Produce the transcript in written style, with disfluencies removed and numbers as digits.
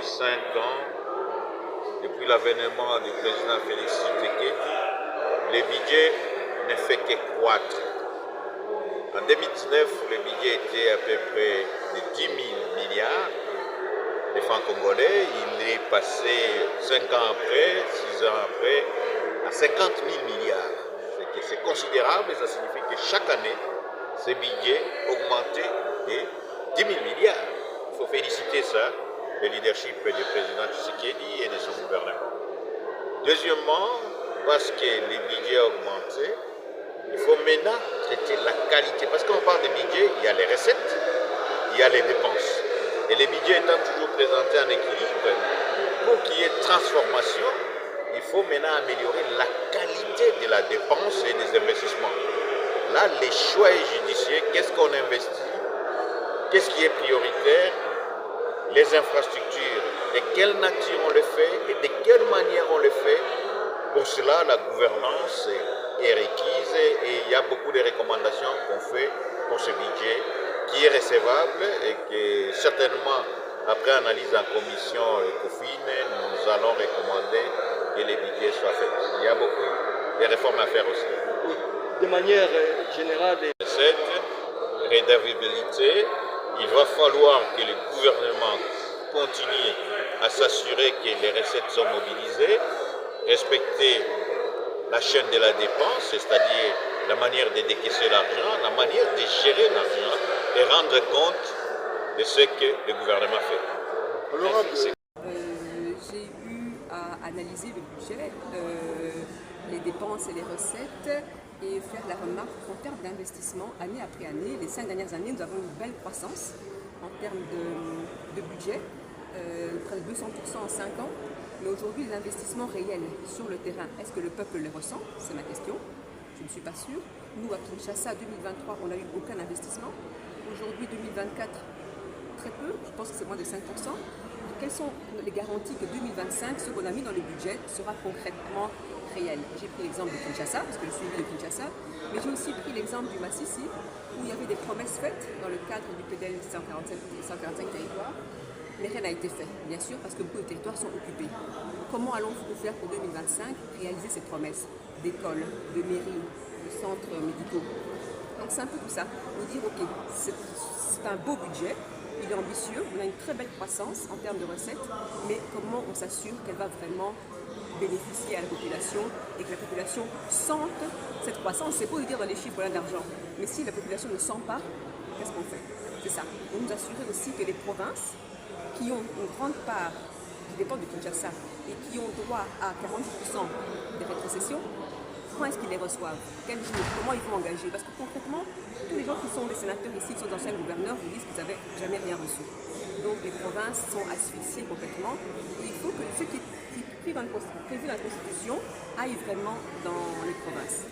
depuis 5 ans, depuis l'avènement du président Félix Tshisekedi, le budget ne fait que croître. En 2019, le budget était à peu près de 10 000 milliards de francs congolais. Il est passé 5 ans après, 6 ans après, à 50 000 milliards. C'est considérable et ça signifie que chaque année, ce budget augmentait de 10 000 milliards. Il faut féliciter ça, le leadership du président Tshisekedi et de son gouvernement. Deuxièmement, parce que les budgets ont augmenté, il faut maintenant traiter la qualité. Parce qu'on parle de budget, il y a les recettes, il y a les dépenses. Et les budgets étant toujours présentés en équilibre, pour qu'il y ait transformation, il faut maintenant améliorer la qualité de la dépense et des investissements. Là, les choix est judicieux. Qu'est-ce qu'on investit? Qu'est-ce qui est prioritaire? Les infrastructures, de quelle nature on le fait et de quelle manière on le fait. Pour cela, la gouvernance est requise et il y a beaucoup de recommandations qu'on fait pour ce budget qui est recevable et que certainement, après analyse en commission ECOFIN, nous allons recommander que les budgets soient faits. Il y a beaucoup de réformes à faire aussi. De manière générale, cette rédavabilité, il va falloir que le gouvernement continue à s'assurer que les recettes sont mobilisées, respecter la chaîne de la dépense, c'est-à-dire la manière de décaisser l'argent, la manière de gérer l'argent et rendre compte de ce que le gouvernement fait. J'ai eu à analyser le budget, les dépenses et les recettes et faire la remarque qu'en termes d'investissement, année après année, les 5 dernières années, nous avons une belle croissance en termes de budget, près de 200% en 5 ans. Mais aujourd'hui, les investissements réels sur le terrain, est-ce que le peuple les ressent? C'est ma question. Je ne suis pas sûre. Nous, à Kinshasa, 2023, on n'a eu aucun investissement. Aujourd'hui, 2024, très peu. Je pense que c'est moins de 5%. Quelles sont les garanties que 2025, ce qu'on a mis dans le budget, sera concrètement réel? J'ai pris l'exemple de Kinshasa, parce que je suis de Kinshasa, mais j'ai aussi pris l'exemple du Massissi, où il y avait des promesses faites dans le cadre du PDL 145 territoires. Mais rien n'a été fait, bien sûr, parce que beaucoup de territoires sont occupés. Comment allons-nous faire pour 2025 réaliser ces promesses d'écoles, de mairies, de centres médicaux? Donc c'est un peu tout ça. Nous dire, ok, c'est un beau budget, il est ambitieux, on a une très belle croissance en termes de recettes, mais comment on s'assure qu'elle va vraiment bénéficier à la population et que la population sente cette croissance? C'est beau de dire dans les chiffres plein d'argent, mais si la population ne sent pas, qu'est-ce qu'on fait? C'est ça. On nous assurer aussi que les provinces qui ont une grande part qui dépend de Kinshasa et qui ont droit à 40% des rétrocessions, comment est-ce qu'ils les reçoivent? Quel jour? Comment ils vont engager? Parce que concrètement, tous les gens qui sont des sénateurs ici, qui sont anciens gouverneurs, vous disent qu'ils n'avaient jamais rien reçu. Donc les provinces sont asphyxiées complètement et il faut que ce qui est prévu dans la Constitution aille vraiment dans les provinces.